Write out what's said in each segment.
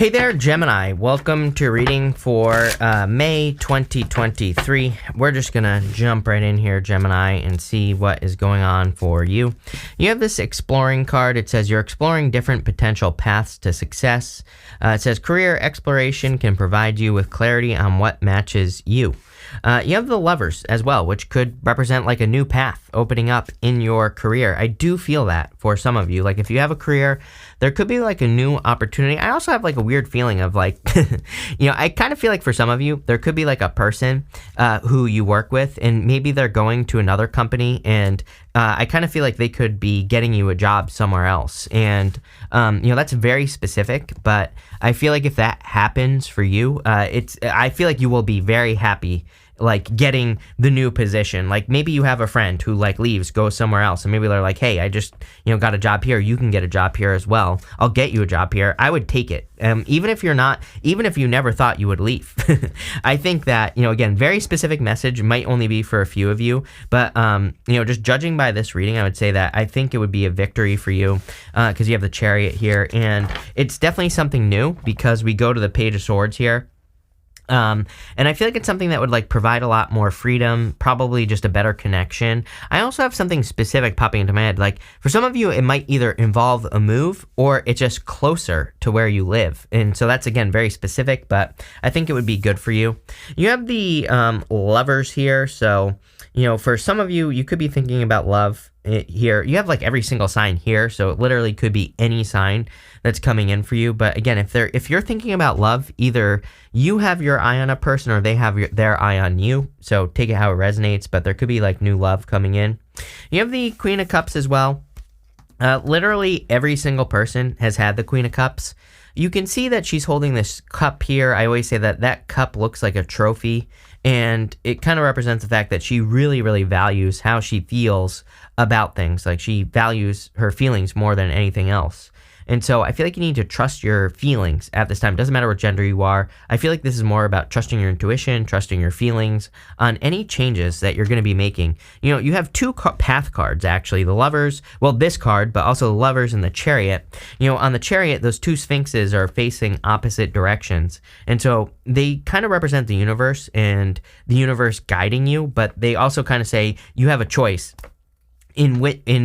Hey there, Gemini. Welcome to reading for May 2023. We're just going to jump right in here, Gemini, and see what is going on for you. You have this exploring card. It says you're exploring different potential paths to success. It says career exploration can provide you with clarity on what matches you. You have the Lovers as well, which could represent like a new path opening up in your career. I do feel that for some of you. Like if you have a career, there could be like a new opportunity. I also have like a weird feeling of like, I kind of feel like for some of you, there could be like a person who you work with and maybe they're going to another company and I kind of feel like they could be getting you a job somewhere else. And, that's very specific, but I feel like if that happens for you, I feel like you will be very happy like getting the new position. Like maybe you have a friend who like leaves, goes somewhere else, and maybe they're like, hey, I just got a job here, you can get a job here as well, I'll get you a job here. I would take it, even if you never thought you would leave. I think that again, very specific message, might only be for a few of you, but just judging by this reading, I would say that I think it would be a victory for you because you have the Chariot here, and it's definitely something new because we go to the Page of Swords here. And I feel like it's something that would like provide a lot more freedom, probably just a better connection. I also have something specific popping into my head. Like for some of you, it might either involve a move or it's just closer to where you live. And so that's again, very specific, but I think it would be good for you. You have the Lovers here. So, for some of you, you could be thinking about love here. You have like every single sign here. So it literally could be any sign that's coming in for you. But again, if you're thinking about love, either you have your eye on a person or they have their eye on you. So take it how it resonates, but there could be like new love coming in. You have the Queen of Cups as well. Literally every single person has had the Queen of Cups. You can see that she's holding this cup here. I always say that cup looks like a trophy, and it kind of represents the fact that she really, really values how she feels about things. Like she values her feelings more than anything else. And so I feel like you need to trust your feelings at this time. Doesn't matter what gender you are. I feel like this is more about trusting your intuition, trusting your feelings on any changes that you're going to be making. You have two path cards, actually. The Lovers, well, this card, but also the Lovers and the Chariot. On the Chariot, those two Sphinxes are facing opposite directions. And so they kind of represent the universe and the universe guiding you, but they also kind of say you have a choice in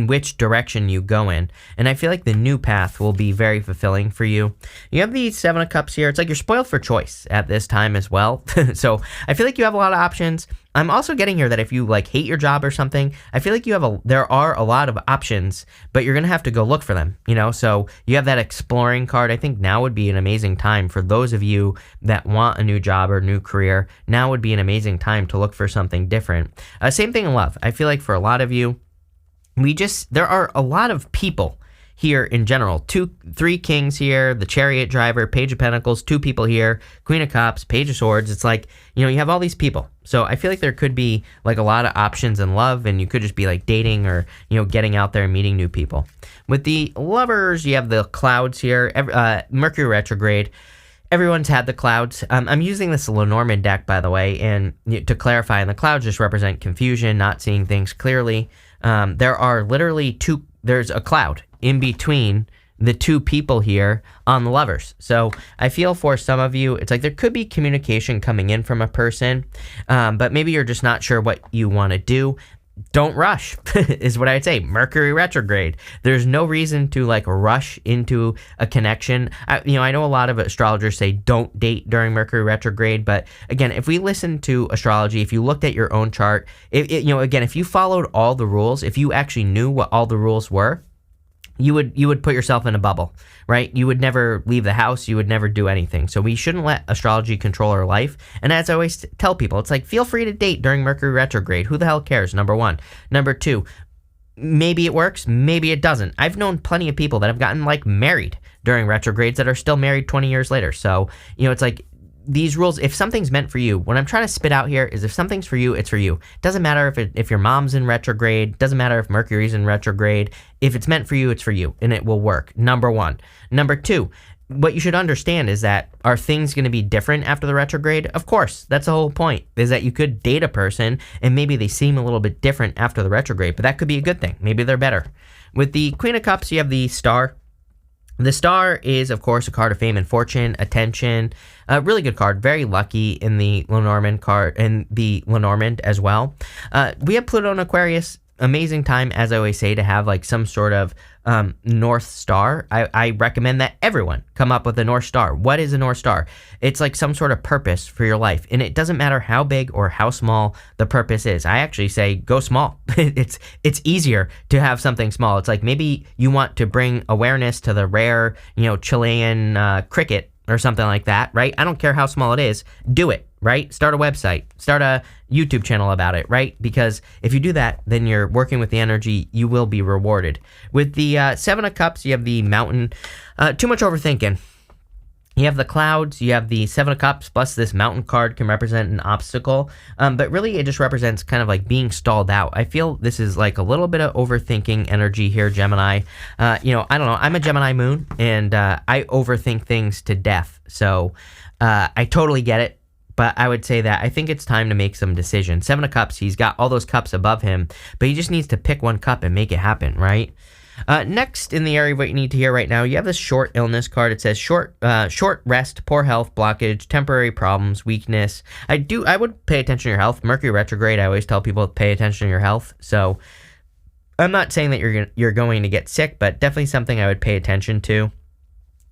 which direction you go in. And I feel like the new path will be very fulfilling for you. You have the Seven of Cups here. It's like you're spoiled for choice at this time as well. So I feel like you have a lot of options. I'm also getting here that if you like hate your job or something, I feel like there are a lot of options, but you're going to have to go look for them, So you have that exploring card. I think now would be an amazing time for those of you that want a new job or new career. Now would be an amazing time to look for something different. Same thing in love. I feel like for a lot of you, there are a lot of people here in general. 3 kings here, the Chariot driver, Page of Pentacles, 2 people here, Queen of Cups, Page of Swords. It's like, you have all these people. So I feel like there could be like a lot of options in love, and you could just be like dating or, getting out there and meeting new people. With the Lovers, you have the clouds here, Mercury retrograde. Everyone's had the clouds. I'm using this Lenormand deck, by the way, and to clarify, and the clouds just represent confusion, not seeing things clearly. There are literally there's a cloud in between the 2 people here on the Lovers. So I feel for some of you, it's like there could be communication coming in from a person, but maybe you're just not sure what you want to do. Don't rush is what I'd say. Mercury retrograde. There's no reason to like rush into a connection. I know a lot of astrologers say don't date during Mercury retrograde, but again, if we listen to astrology, if you looked at your own chart, if you followed all the rules, if you actually knew what all the rules were, you would put yourself in a bubble, right? You would never leave the house. You would never do anything. So we shouldn't let astrology control our life. And as I always tell people, it's like, feel free to date during Mercury retrograde. Who the hell cares? Number 1. Number 2, maybe it works, maybe it doesn't. I've known plenty of people that have gotten like married during retrogrades that are still married 20 years later. So, it's like, these rules, if something's meant for you, what I'm trying to spit out here is if something's for you, it's for you. Doesn't matter if your mom's in retrograde, doesn't matter if Mercury's in retrograde. If it's meant for you, it's for you, and it will work. Number 1. Number 2, what you should understand is that, are things going to be different after the retrograde? Of course. That's the whole point, is that you could date a person and maybe they seem a little bit different after the retrograde, but that could be a good thing. Maybe they're better. With the Queen of Cups, you have the Star. The Star is, of course, a card of fame and fortune, attention. A really good card, very lucky in the Lenormand card, and the Lenormand as well. We have Pluto and Aquarius. Amazing time, as I always say, to have like some sort of North Star. I recommend that everyone come up with a North Star. What is a North Star? It's like some sort of purpose for your life, and it doesn't matter how big or how small the purpose is. I actually say go small. It's easier to have something small. It's like maybe you want to bring awareness to the rare, Chilean cricket or something like that, right? I don't care how small it is. Do it. Right? Start a website, start a YouTube channel about it, right? Because if you do that, then you're working with the energy, you will be rewarded. With the Seven of Cups, you have the Mountain. Too much overthinking. You have the clouds, you have the Seven of Cups, plus this Mountain card can represent an obstacle. But really, it just represents kind of like being stalled out. I feel this is like a little bit of overthinking energy here, Gemini. I don't know. I'm a Gemini moon, and I overthink things to death. So I totally get it. But I would say that I think it's time to make some decisions. Seven of Cups, he's got all those cups above him, but he just needs to pick one cup and make it happen, right? Next, in the area of what you need to hear right now, you have this short illness card. It says short rest, poor health, blockage, temporary problems, weakness. I would pay attention to your health. Mercury retrograde, I always tell people to pay attention to your health. So I'm not saying that you're going to get sick, but definitely something I would pay attention to.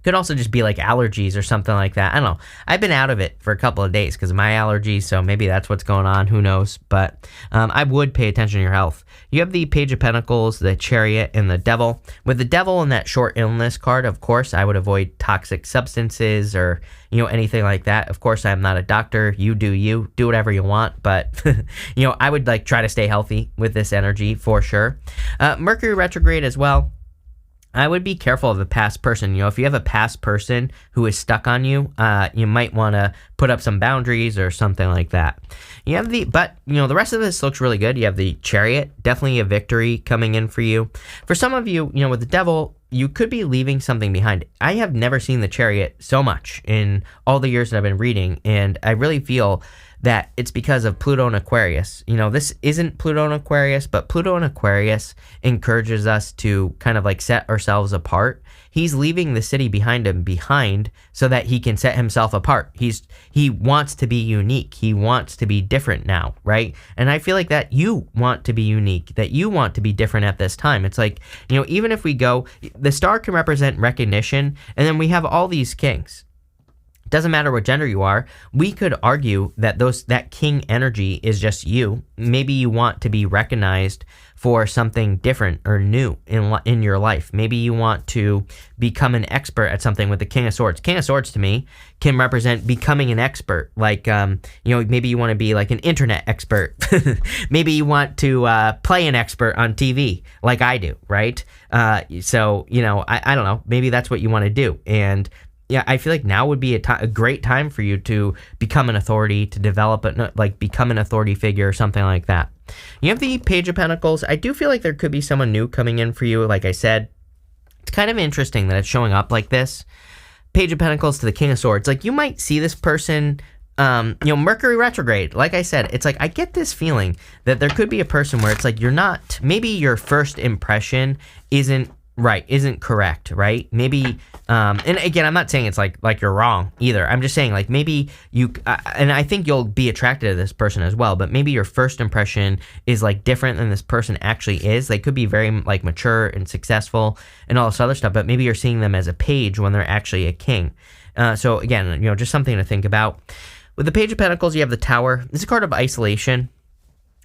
Could also just be like allergies or something like that. I don't know. I've been out of it for a couple of days because of my allergies, so maybe that's what's going on. Who knows? But I would pay attention to your health. You have the Page of Pentacles, the Chariot, and the Devil. With the Devil and that short illness card, of course, I would avoid toxic substances or anything like that. Of course, I'm not a doctor. You do whatever you want. But I would like try to stay healthy with this energy for sure. Mercury retrograde as well. I would be careful of a past person. If you have a past person who is stuck on you, you might want to put up some boundaries or something like that. You have the rest of this looks really good. You have the Chariot, definitely a victory coming in for you. For some of you, with the Devil, you could be leaving something behind. I have never seen the Chariot so much in all the years that I've been reading, and I really feel that it's because of Pluto and Aquarius. This isn't Pluto and Aquarius, but Pluto and Aquarius encourages us to kind of like set ourselves apart. He's leaving the city behind him so that he can set himself apart. He wants to be unique. He wants to be different now, right? And I feel like that you want to be unique, that you want to be different at this time. It's like, even if we go, the star can represent recognition, and then we have all these kings. Doesn't matter what gender you are. We could argue that that king energy is just you. Maybe you want to be recognized for something different or new in your life. Maybe you want to become an expert at something with the King of Swords. King of Swords to me can represent becoming an expert. Like, maybe you want to be like an internet expert. Maybe you want to play an expert on TV like I do, right? I don't know. Maybe that's what you want to do. And yeah, I feel like now would be a great time for you to become an authority, to develop become an authority figure or something like that. You have the Page of Pentacles. I do feel like there could be someone new coming in for you. Like I said, it's kind of interesting that it's showing up like this. Page of Pentacles to the King of Swords. Like you might see this person, Mercury retrograde. Like I said, it's like I get this feeling that there could be a person where it's like maybe your first impression isn't correct, right? Maybe, and again, I'm not saying it's like you're wrong either. I'm just saying like maybe you, and I think you'll be attracted to this person as well, but maybe your first impression is like different than this person actually is. They could be very like mature and successful and all this other stuff, but maybe you're seeing them as a page when they're actually a king. So again, just something to think about. With the Page of Pentacles, you have the Tower. This is a card of isolation.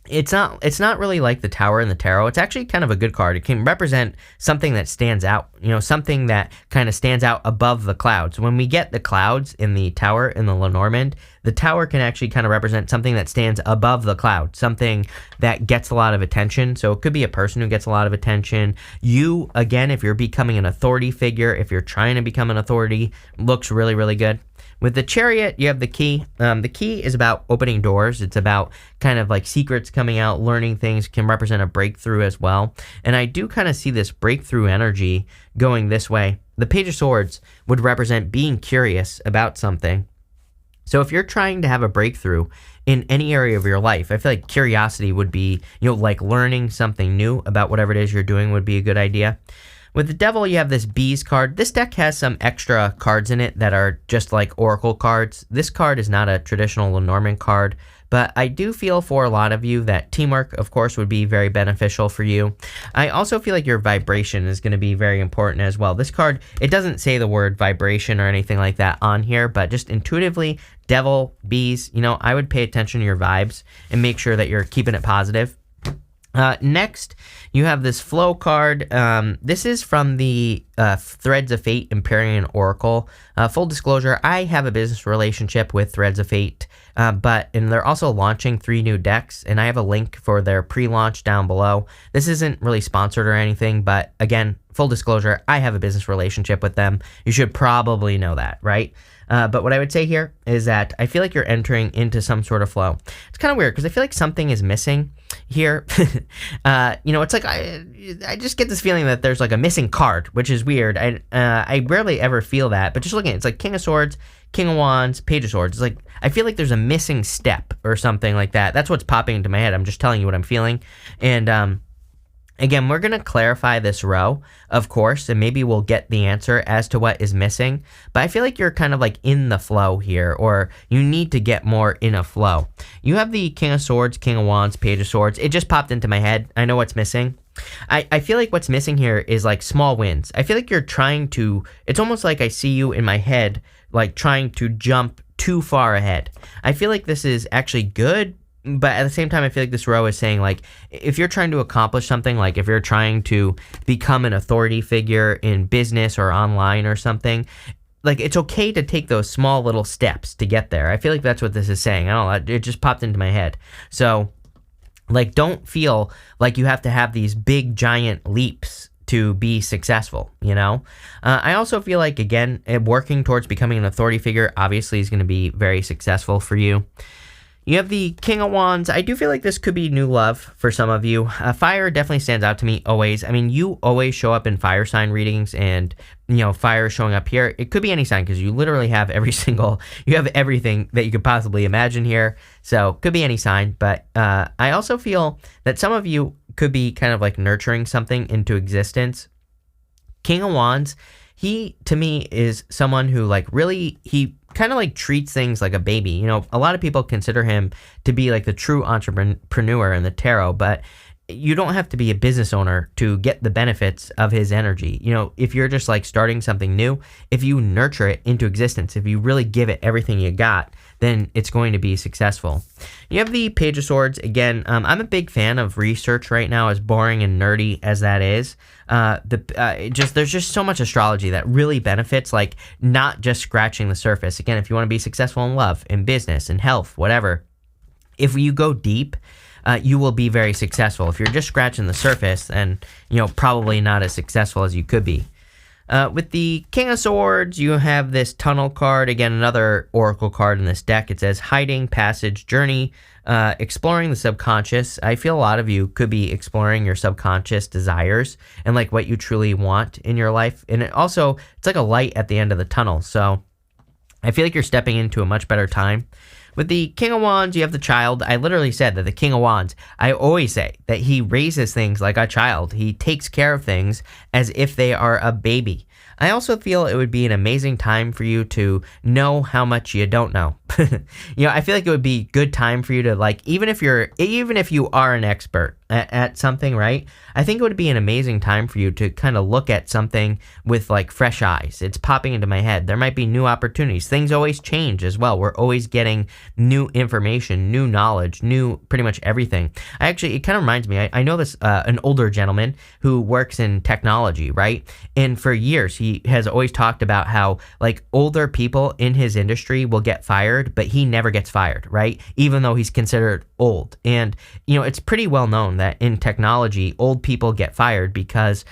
It's not really like the Tower in the tarot. It's actually kind of a good card. It can represent something that stands out, something that kind of stands out above the clouds. When we get the clouds in the Tower in the Lenormand, the Tower can actually kind of represent something that stands above the clouds, something that gets a lot of attention. So it could be a person who gets a lot of attention. You, again, if you're becoming an authority figure, if you're trying to become an authority, looks really, really good. With the Chariot, you have the key. The key is about opening doors. It's about kind of like secrets coming out, learning things, can represent a breakthrough as well. And I do kind of see this breakthrough energy going this way. The Page of Swords would represent being curious about something. So if you're trying to have a breakthrough in any area of your life, I feel like curiosity would be, like learning something new about whatever it is you're doing would be a good idea. With the Devil, you have this Bees card. This deck has some extra cards in it that are just like Oracle cards. This card is not a traditional Lenormand card, but I do feel for a lot of you that teamwork, of course, would be very beneficial for you. I also feel like your vibration is going to be very important as well. This card, it doesn't say the word vibration or anything like that on here, but just intuitively, Devil, Bees, I would pay attention to your vibes and make sure that you're keeping it positive. Next, you have this Flow card. This is from the Threads of Fate Empyrean Oracle. Full disclosure, I have a business relationship with Threads of Fate, and they're also launching 3 new decks, and I have a link for their pre-launch down below. This isn't really sponsored or anything, but again, full disclosure, I have a business relationship with them. You should probably know that, right? But what I would say here is that I feel like you're entering into some sort of flow. It's kind of weird because I feel like something is missing here. It's like I just get this feeling that there's like a missing card, which is weird. I rarely ever feel that, but just looking at it, it's like King of Swords, King of Wands, Page of Swords. It's like I feel like there's a missing step or something like that. That's what's popping into my head. I'm just telling you what I'm feeling. And again, we're going to clarify this row, of course, and maybe we'll get the answer as to what is missing. But I feel like you're kind of like in the flow here, or you need to get more in a flow. You have the King of Swords, King of Wands, Page of Swords. It just popped into my head. I know what's missing. I feel like what's missing here is like small wins. I feel like you're trying to, it's almost like I see you in my head, like trying to jump too far ahead. I feel like this is actually good, but at the same time, I feel like this row is saying, like, if you're trying to accomplish something, like if you're trying to become an authority figure in business or online or something, like, it's okay to take those small little steps to get there. I feel like that's what this is saying. I don't know. It just popped into my head. So, like, don't feel like you have to have these big, giant leaps to be successful, I also feel like, again, working towards becoming an authority figure obviously is going to be very successful for you. You have the King of Wands. I do feel like this could be new love for some of you. Fire definitely stands out to me always. I mean, you always show up in fire sign readings, and, fire is showing up here. It could be any sign because you literally have you have everything that you could possibly imagine here. So could be any sign. But I also feel that some of you could be kind of like nurturing something into existence. King of Wands, he, to me, is someone who he kind of like treats things like a baby. A lot of people consider him to be like the true entrepreneur in the tarot, but you don't have to be a business owner to get the benefits of his energy. If you're just like starting something new, if you nurture it into existence, if you really give it everything you got, then it's going to be successful. You have the Page of Swords. Again, I'm a big fan of research right now, as boring and nerdy as that is. There's just so much astrology that really benefits, like, not just scratching the surface. Again, if you want to be successful in love, in business, in health, whatever, if you go deep, you will be very successful. If you're just scratching the surface, then, probably not as successful as you could be. With the King of Swords, you have this Tunnel card. Again, another Oracle card in this deck. It says Hiding, Passage, Journey, exploring the subconscious. I feel a lot of you could be exploring your subconscious desires and like what you truly want in your life. And it's like a light at the end of the tunnel. So I feel like you're stepping into a much better time. With the King of Wands, you have the Child. I literally said that the King of Wands, I always say that he raises things like a child. He takes care of things as if they are a baby. I also feel it would be an amazing time for you to know how much you don't know. I feel like it would be a good time for you to, like, even if you are an expert at something, right? I think it would be an amazing time for you to kind of look at something with like fresh eyes. It's popping into my head. There might be new opportunities. Things always change as well. We're always getting new information, new knowledge, new pretty much everything. It kind of reminds me, I know this, an older gentleman who works in technology, right? And for years, he has always talked about how like older people in his industry will get fired, but he never gets fired, right? Even though he's considered old. And, it's pretty well known that in technology, old people get fired because,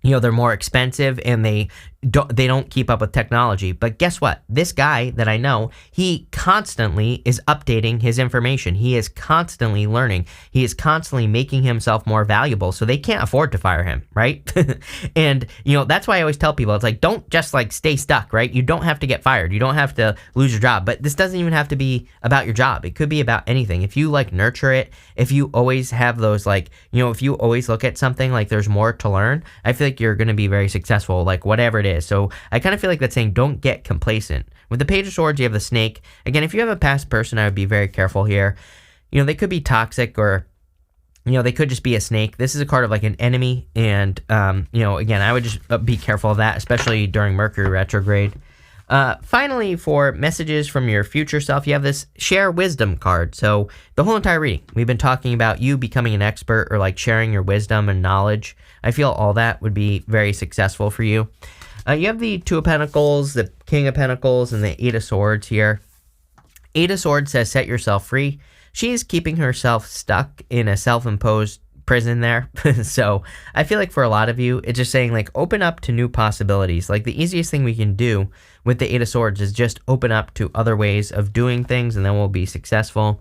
they're more expensive and they they don't keep up with technology. But guess what? This guy that I know, he constantly is updating his information. He is constantly learning. He is constantly making himself more valuable. So they can't afford to fire him, right? And, that's why I always tell people, it's like, don't just like stay stuck, right? You don't have to get fired. You don't have to lose your job. But this doesn't even have to be about your job. It could be about anything. If you like nurture it, if you always have those like, if you always look at something like there's more to learn, I feel like you're going to be very successful, like whatever it is. So I kind of feel like that's saying don't get complacent. With the Page of Swords, you have the Snake. Again, if you have a past person, I would be very careful here. They could be toxic, or they could just be a snake. This is a card of like an enemy, and again, I would just be careful of that, especially during Mercury retrograde. Finally, for messages from your future self, you have this Share Wisdom card. So the whole entire reading, we've been talking about you becoming an expert or like sharing your wisdom and knowledge. I feel all that would be very successful for you. You have the Two of Pentacles, the King of Pentacles, and the Eight of Swords here. Eight of Swords says set yourself free. She is keeping herself stuck in a self-imposed prison there. So I feel like for a lot of you, it's just saying like open up to new possibilities. Like the easiest thing we can do with the Eight of Swords is just open up to other ways of doing things, and then we'll be successful.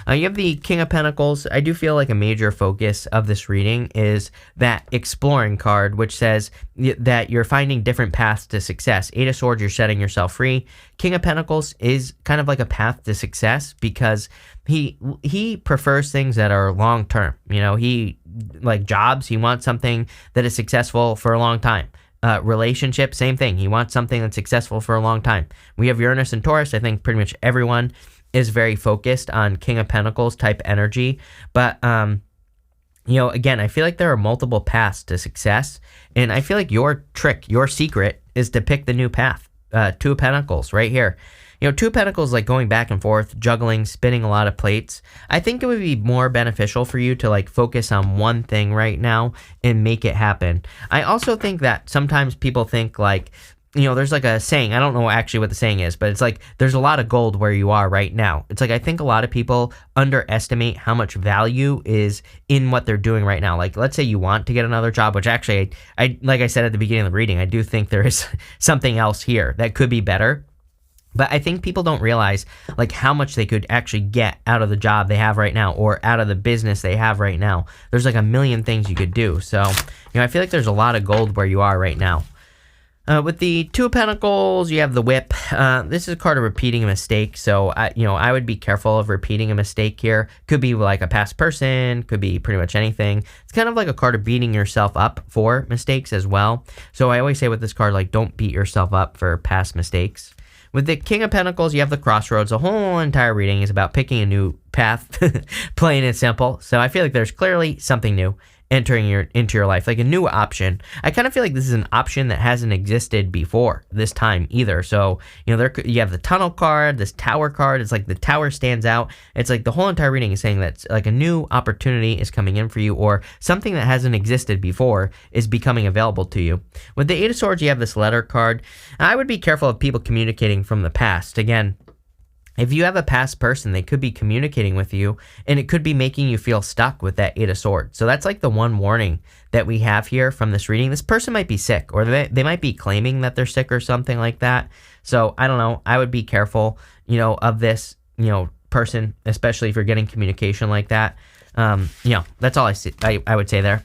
You have the King of Pentacles. I do feel like a major focus of this reading is that exploring card, which says that you're finding different paths to success. Eight of Swords, you're setting yourself free. King of Pentacles is kind of like a path to success because he prefers things that are long term. He like jobs. He wants something that is successful for a long time. Relationship, same thing. He wants something that's successful for a long time. We have Uranus and Taurus. I think pretty much everyone is very focused on King of Pentacles type energy. But, again, I feel like there are multiple paths to success. And I feel like your trick, your secret is to pick the new path. Two of Pentacles right here. Two of Pentacles, like going back and forth, juggling, spinning a lot of plates. I think it would be more beneficial for you to like focus on one thing right now and make it happen. I also think that sometimes people think like, there's like a saying, I don't know actually what the saying is, but it's like, there's a lot of gold where you are right now. It's like, I think a lot of people underestimate how much value is in what they're doing right now. Like, let's say you want to get another job, which actually, I like I said at the beginning of the reading, I do think there is something else here that could be better. But I think people don't realize like how much they could actually get out of the job they have right now or out of the business they have right now. There's like a million things you could do. So, I feel like there's a lot of gold where you are right now. With the Two of Pentacles, you have the Whip. This is a card of repeating a mistake. So, I would be careful of repeating a mistake here. Could be like a past person, could be pretty much anything. It's kind of like a card of beating yourself up for mistakes as well. So I always say with this card, like, don't beat yourself up for past mistakes. With the King of Pentacles, you have the Crossroads. The whole entire reading is about picking a new path, plain and simple. So I feel like there's clearly something new entering into your life, like a new option. I kind of feel like this is an option that hasn't existed before this time either. So, you have the Tunnel card, this Tower card. It's like the Tower stands out. It's like the whole entire reading is saying that like a new opportunity is coming in for you, or something that hasn't existed before is becoming available to you. With the Eight of Swords, you have this Letter card. I would be careful of people communicating from the past. Again, if you have a past person, they could be communicating with you, and it could be making you feel stuck with that Eight of Swords. So that's like the one warning that we have here from this reading. This person might be sick, or they might be claiming that they're sick or something like that. So I don't know. I would be careful, of this, person, especially if you're getting communication like that. That's all I would say there.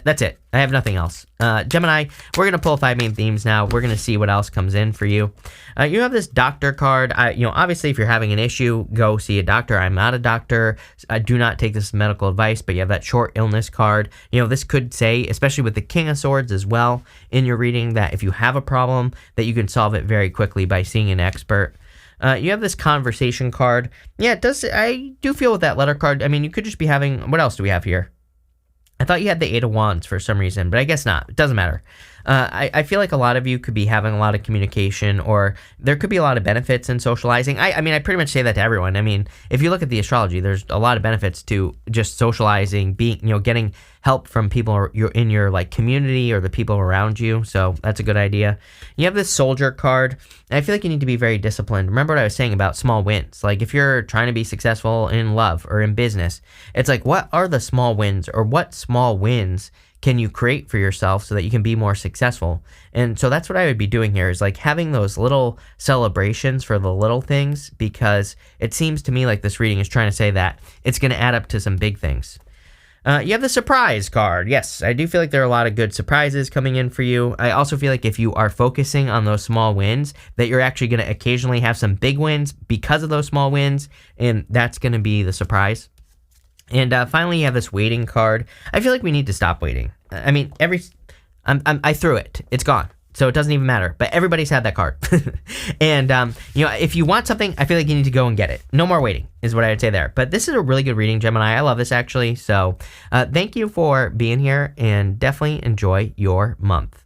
That's it. I have nothing else. Gemini, we're going to pull 5 main themes now. We're going to see what else comes in for you. You have this Doctor card. Obviously, if you're having an issue, go see a doctor. I'm not a doctor. I do not take this as medical advice, but you have that short illness card. This could say, especially with the King of Swords as well in your reading, that if you have a problem, that you can solve it very quickly by seeing an expert. You have this Conversation card. Yeah, it does. I do feel with that Letter card. I mean, you could just be having. What else do we have here? I thought you had the Eight of Wands for some reason, but I guess not. It doesn't matter. I feel like a lot of you could be having a lot of communication, or there could be a lot of benefits in socializing. I mean, I pretty much say that to everyone. I mean, if you look at the astrology, there's a lot of benefits to just socializing, being, getting help from people you're in your like community or the people around you. So that's a good idea. You have this Soldier card. And I feel like you need to be very disciplined. Remember what I was saying about small wins. Like if you're trying to be successful in love or in business, it's like, what are the small wins, or what small wins can you create for yourself so that you can be more successful? And so that's what I would be doing here, is like having those little celebrations for the little things, because it seems to me like this reading is trying to say that it's going to add up to some big things. You have the surprise card. Yes, I do feel like there are a lot of good surprises coming in for you. I also feel like if you are focusing on those small wins, that you're actually going to occasionally have some big wins because of those small wins, and that's going to be the surprise. And finally, you have this waiting card. I feel like we need to stop waiting. I mean, I threw it. It's gone. So it doesn't even matter. But everybody's had that card. And, if you want something, I feel like you need to go and get it. No more waiting is what I would say there. But this is a really good reading, Gemini. I love this, actually. So thank you for being here, and definitely enjoy your month.